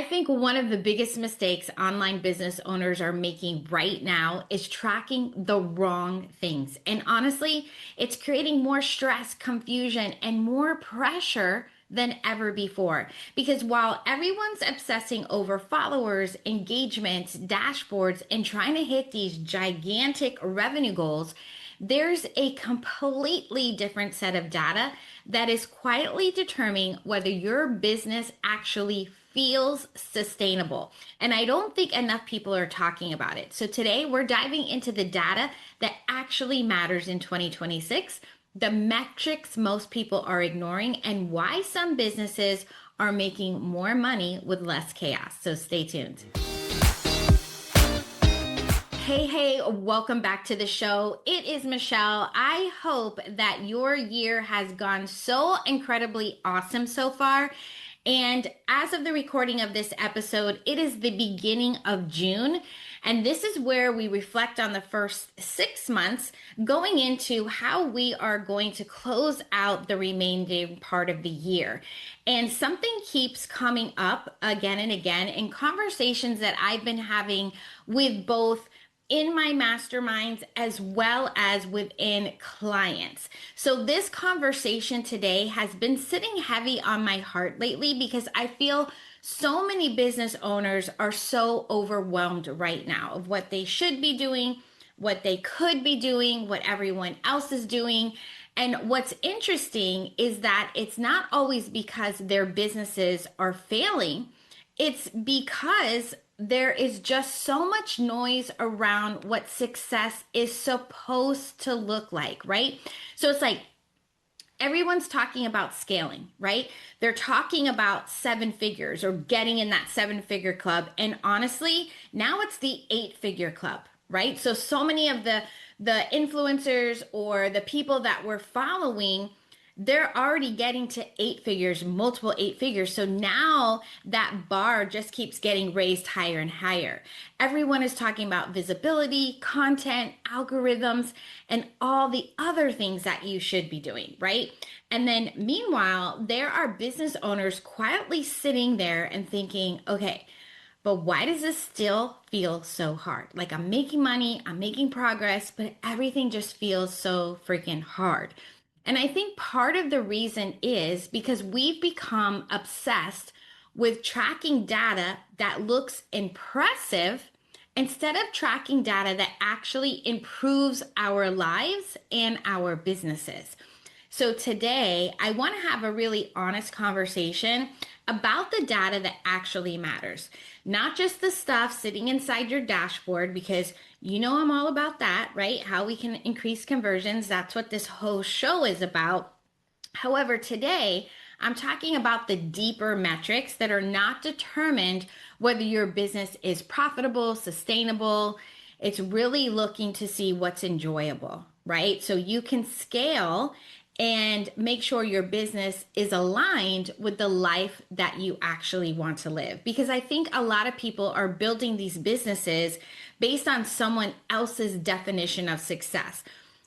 think one of the biggest mistakes online business owners are making right now is tracking the wrong things. And honestly, it's creating more stress, confusion, and more pressure than ever before. Because while everyone's obsessing over followers, engagements, dashboards, and trying to hit these gigantic revenue goals, there's a completely different set of data that is quietly determining whether your business actually feels sustainable. And I don't think enough people are talking about it. So today we're diving into the data that actually matters in 2026, the metrics most people are ignoring, and why some businesses are making more money with less chaos. So stay tuned. Hey, welcome back to the show. It is Michelle. I hope that your year has gone so incredibly awesome so far. And as of the recording of this episode, it is the beginning of June. And this is where we reflect on the first 6 months, going into how we are going to close out the remaining part of the year. And something keeps coming up again and again in conversations that I've been having with both in my masterminds as well as within clients. So this conversation today has been sitting heavy on my heart lately because I feel so many business owners are so overwhelmed right now of what they should be doing, what they could be doing, what everyone else is doing. And what's interesting is that it's not always because their businesses are failing. It's because there is just so much noise around what success is supposed to look like, right? So it's like everyone's talking about scaling, right? They're talking about 7 figures or getting in that 7 figure club. And honestly, now it's the 8 figure club, right? So many of the influencers or the people that we're following, they're already getting to 8 figures, multiple 8 figures. So now that bar just keeps getting raised higher and higher. Everyone is talking about visibility, content, algorithms, and all the other things that you should be doing, right? And then meanwhile, there are business owners quietly sitting there and thinking, okay, but why does this still feel so hard? Like I'm making money, I'm making progress, but everything just feels so freaking hard. And I think part of the reason is because we've become obsessed with tracking data that looks impressive instead of tracking data that actually improves our lives and our businesses. So today, I want to have a really honest conversation about the data that actually matters, not just the stuff sitting inside your dashboard, because you know I'm all about that, right? How we can increase conversions. That's what this whole show is about. However, today, I'm talking about the deeper metrics that are not determined whether your business is profitable, sustainable. It's really looking to see what's enjoyable, right? So you can scale and make sure your business is aligned with the life that you actually want to live. Because I think a lot of people are building these businesses based on someone else's definition of success,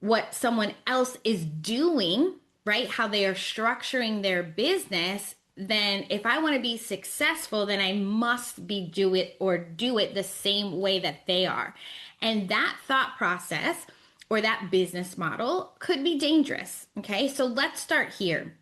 what someone else is doing, right? How they are structuring their business. Then if I want to be successful, then I must be do it the same way that they are. And that thought process or that business model could be dangerous. Okay, so let's start here.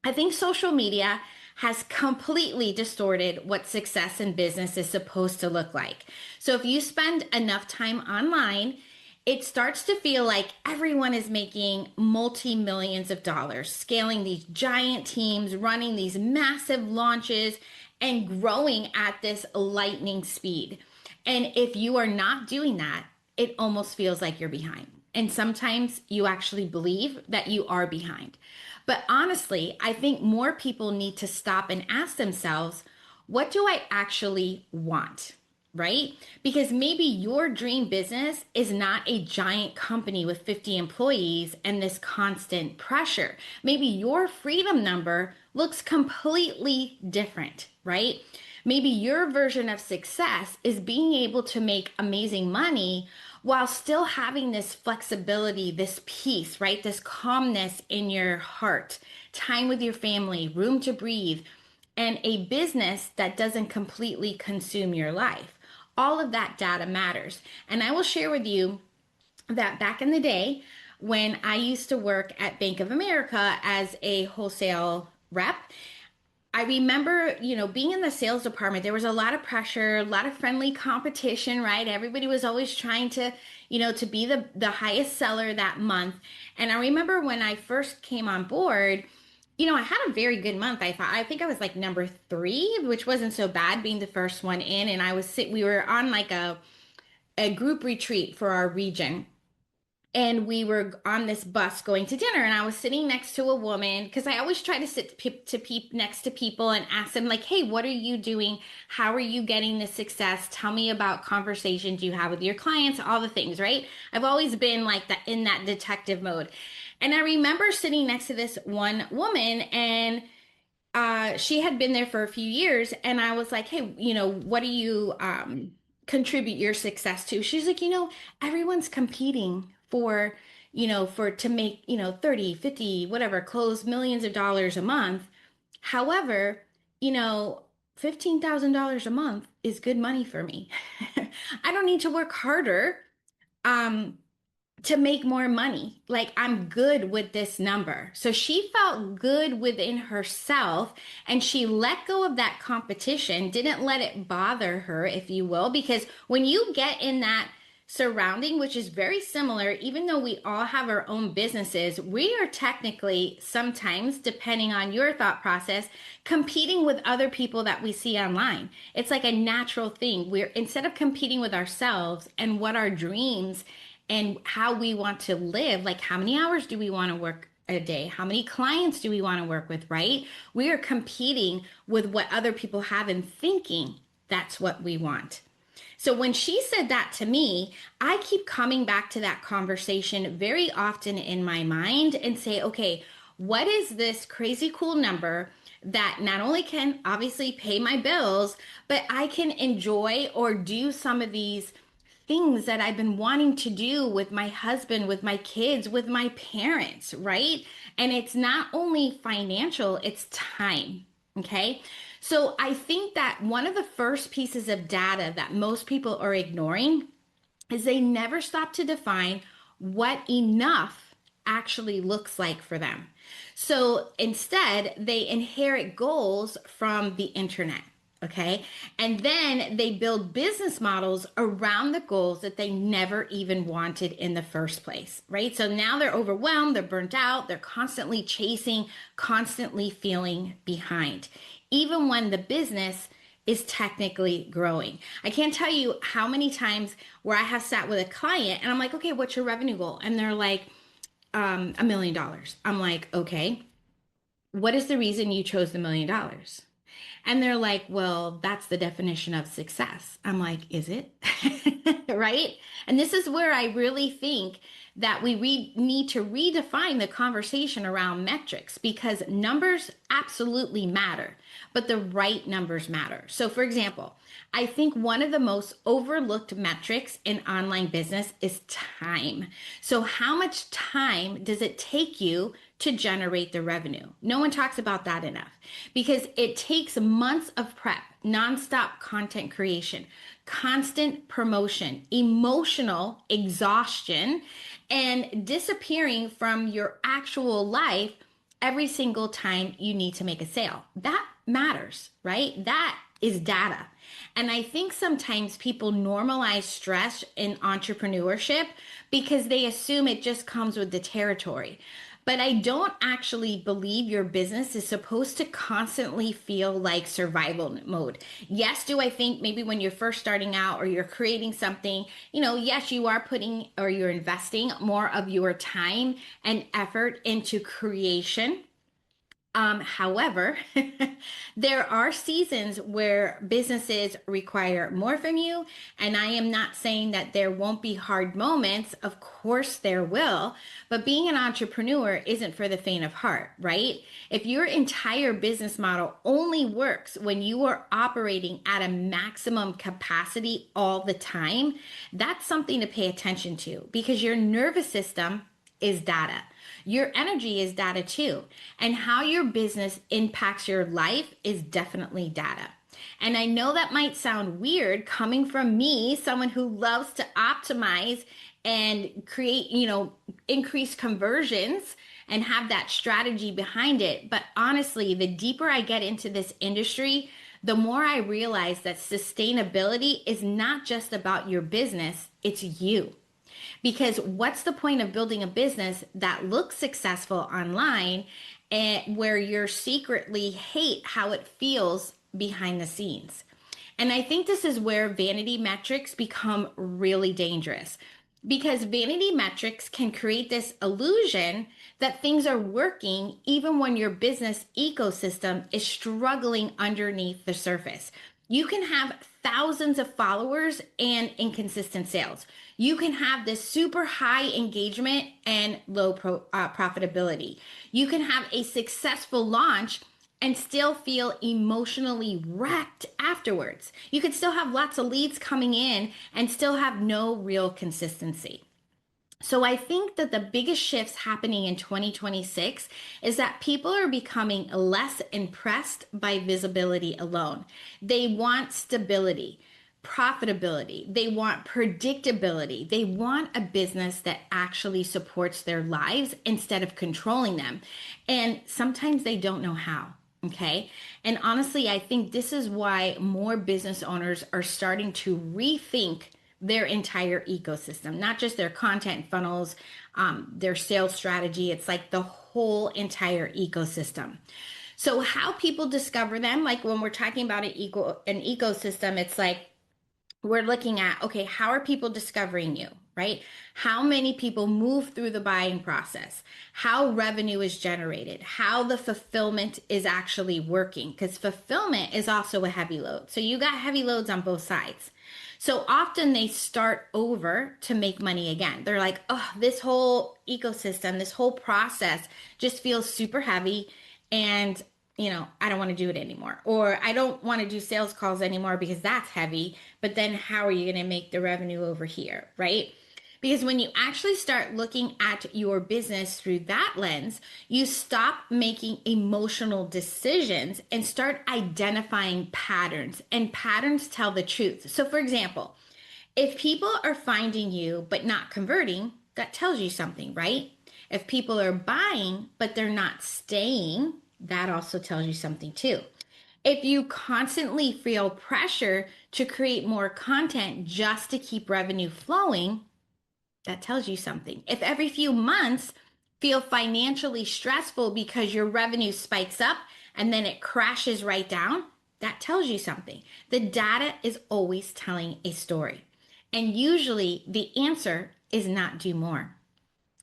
I think social media has completely distorted what success in business is supposed to look like. So if you spend enough time online, it starts to feel like everyone is making multi-millions of dollars, scaling these giant teams, running these massive launches, and growing at this lightning speed. And if you are not doing that, it almost feels like you're behind. And sometimes you actually believe that you are behind. But honestly, I think more people need to stop and ask themselves, what do I actually want? Right? Because maybe your dream business is not a giant company with 50 employees and this constant pressure. Maybe your freedom number looks completely different, right? Maybe your version of success is being able to make amazing money while still having this flexibility, this peace, right? This calmness in your heart, time with your family, room to breathe. and a business that doesn't completely consume your life. All of that data matters. And I will share with you that back in the day, when I used to work at Bank of America as a wholesale rep, I remember, being in the sales department, there was a lot of pressure, a lot of friendly competition, right? Everybody was always trying to, to be the highest seller that month. And I remember when I first came on board, I had a very good month. I think I was like number 3, which wasn't so bad being the first one in. And we were on like a group retreat for our region, and we were on this bus going to dinner, and I was sitting next to a woman, because I always try to sit next to people and ask them, like, hey, what are you doing? How are you getting the success? Tell me about conversations you have with your clients, all the things, right? I've always been like that, in that detective mode. And I remember sitting next to this one woman, and she had been there for a few years, and I was like, hey, what do you contribute your success to? She's like, everyone's competing for, to make, 30, 50, whatever, close millions of dollars a month. However, $15,000 a month is good money for me. I don't need to work harder. Um, to make more money. Like, I'm good with this number. So she felt good within herself, and she let go of that competition, didn't let it bother her, if you will, because when you get in that surrounding, which is very similar, even though we all have our own businesses, we are technically sometimes, depending on your thought process, competing with other people that we see online. It's like a natural thing. We're, instead of competing with ourselves and what our dreams and how we want to live, like how many hours do we want to work a day? How many clients do we want to work with, right? We are competing with what other people have and thinking that's what we want. So when she said that to me, I keep coming back to that conversation very often in my mind and say, okay, what is this crazy cool number that not only can obviously pay my bills, but I can enjoy or do some of these things that I've been wanting to do with my husband, with my kids, with my parents, right? And it's not only financial, it's time. Okay. So I think that one of the first pieces of data that most people are ignoring is they never stop to define what enough actually looks like for them. So instead, they inherit goals from the internet. Okay. And then they build business models around the goals that they never even wanted in the first place. Right. So now they're overwhelmed, they're burnt out, they're constantly chasing, constantly feeling behind, even when the business is technically growing. I can't tell you how many times where I have sat with a client and I'm like, okay, what's your revenue goal? And they're like, $1 million. I'm like, okay, what is the reason you chose the $1 million? And they're like, well, that's the definition of success. I'm like, is it? Right? And this is where I really think that we need to redefine the conversation around metrics, because numbers absolutely matter, but the right numbers matter. So, for example, I think one of the most overlooked metrics in online business is time. So, how much time does it take you to generate the revenue? No one talks about that enough, because it takes months of prep, nonstop content creation, constant promotion, emotional exhaustion, and disappearing from your actual life every single time you need to make a sale. That matters, right? That is data. And I think sometimes people normalize stress in entrepreneurship because they assume it just comes with the territory. But I don't actually believe your business is supposed to constantly feel like survival mode. Yes, do I think maybe when you're first starting out or you're creating something, yes, you are putting or you're investing more of your time and effort into creation. However, there are seasons where businesses require more from you, and I am not saying that there won't be hard moments. Of course, there will, but being an entrepreneur isn't for the faint of heart, right? If your entire business model only works when you are operating at a maximum capacity all the time, that's something to pay attention to, because your nervous system is data. Your energy is data too. And how your business impacts your life is definitely data. And I know that might sound weird coming from me, someone who loves to optimize and create, increase conversions and have that strategy behind it. But honestly, the deeper I get into this industry, the more I realize that sustainability is not just about your business, it's you. Because what's the point of building a business that looks successful online and where you secretly hate how it feels behind the scenes? And I think this is where vanity metrics become really dangerous because vanity metrics can create this illusion that things are working even when your business ecosystem is struggling underneath the surface. You can have thousands of followers and inconsistent sales. You can have this super high engagement and low profitability. You can have a successful launch and still feel emotionally wrecked afterwards. You could still have lots of leads coming in and still have no real consistency. So I think that the biggest shifts happening in 2026 is that people are becoming less impressed by visibility alone. They want stability, profitability, they want predictability. They want a business that actually supports their lives instead of controlling them. And sometimes they don't know how. Okay. And honestly, I think this is why more business owners are starting to rethink their entire ecosystem, not just their content funnels, their sales strategy. It's like the whole entire ecosystem. So how people discover them, like when we're talking about an ecosystem, it's like we're looking at, okay, how are people discovering you, right? How many people move through the buying process, how revenue is generated, how the fulfillment is actually working, because fulfillment is also a heavy load. So you got heavy loads on both sides. So often they start over to make money again. They're like, oh, this whole ecosystem, this whole process just feels super heavy. And I don't want to do it anymore. Or I don't want to do sales calls anymore because that's heavy. But then how are you going to make the revenue over here, right? Because when you actually start looking at your business through that lens, you stop making emotional decisions and start identifying patterns. And patterns tell the truth. So, for example, if people are finding you but not converting, that tells you something, right? If people are buying but they're not staying, that also tells you something too. If you constantly feel pressure to create more content just to keep revenue flowing, that tells you something. If every few months feel financially stressful because your revenue spikes up and then it crashes right down, that tells you something. The data is always telling a story. And usually the answer is not do more.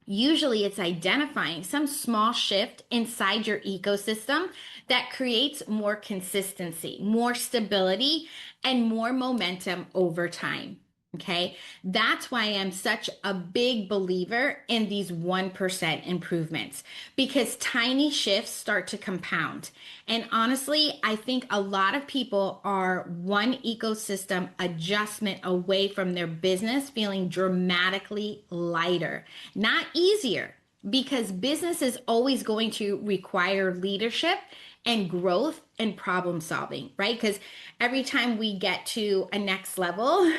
Usually it's identifying some small shift inside your ecosystem that creates more consistency, more stability, and more momentum over time. Okay. That's why I'm such a big believer in these 1% improvements because tiny shifts start to compound. And honestly, I think a lot of people are one ecosystem adjustment away from their business feeling dramatically lighter, not easier, because business is always going to require leadership and growth and problem solving, right? Because every time we get to a next level,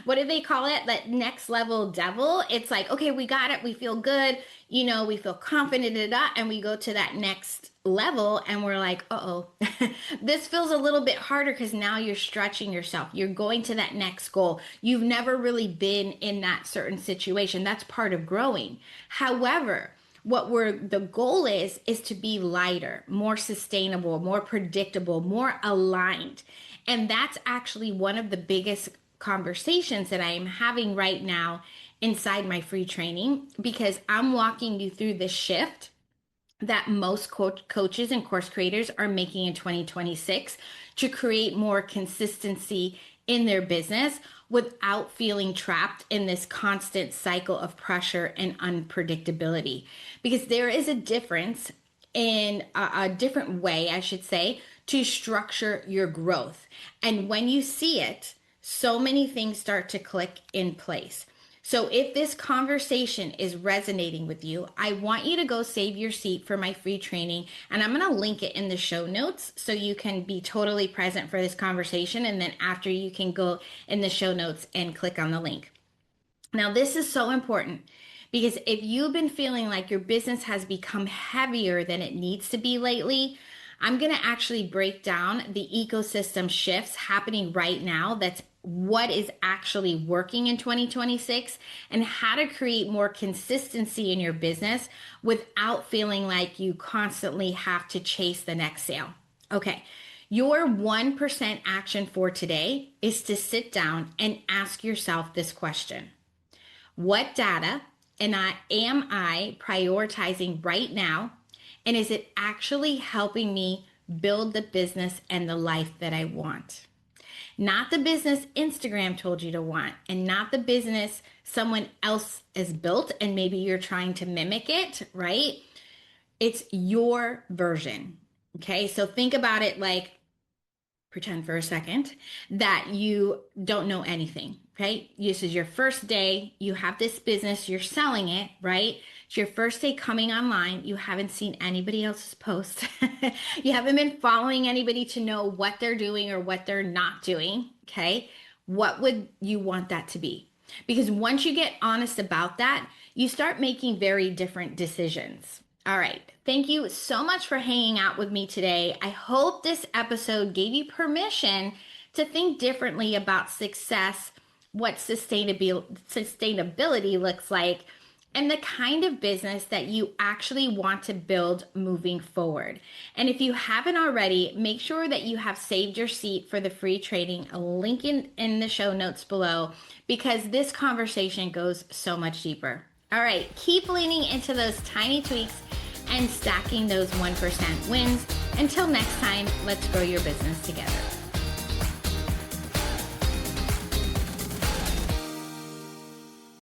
what do they call it? That next level devil. It's like, okay, we got it. We feel good. We feel confident in that. And we go to that next level and we're like, uh-oh, this feels a little bit harder because now you're stretching yourself. You're going to that next goal. You've never really been in that certain situation. That's part of growing. However, the goal is to be lighter, more sustainable, more predictable, more aligned. And that's actually one of the biggest conversations that I am having right now inside my free training because I'm walking you through the shift that most coaches and course creators are making in 2026 to create more consistency in their business without feeling trapped in this constant cycle of pressure and unpredictability. Because there is a difference in a different way, I should say, to structure your growth. And when you see it, so many things start to click in place. So if this conversation is resonating with you, I want you to go save your seat for my free training. And I'm going to link it in the show notes so you can be totally present for this conversation. And then after, you can go in the show notes and click on the link. Now, this is so important because if you've been feeling like your business has become heavier than it needs to be lately, I'm going to actually break down the ecosystem shifts happening right now. That's what is actually working in 2026 and how to create more consistency in your business without feeling like you constantly have to chase the next sale. Okay. Your 1% action for today is to sit down and ask yourself this question. What data am I prioritizing right now? And is it actually helping me build the business and the life that I want? Not the business Instagram told you to want, and not the business someone else has built and maybe you're trying to mimic it, right? It's your version. Okay, so think about it like, pretend for a second that you don't know anything, okay? This is your first day. You have this business, you're selling it, right? It's your first day coming online. You haven't seen anybody else's post. You haven't been following anybody to know what they're doing or what they're not doing, okay? What would you want that to be? Because once you get honest about that, you start making very different decisions. All right. Thank you so much for hanging out with me today. I hope this episode gave you permission to think differently about success, what sustainability looks like, and the kind of business that you actually want to build moving forward. And if you haven't already, make sure that you have saved your seat for the free training, a link in the show notes below, because this conversation goes so much deeper. All right, keep leaning into those tiny tweaks and stacking those 1% wins. Until next time, let's grow your business together.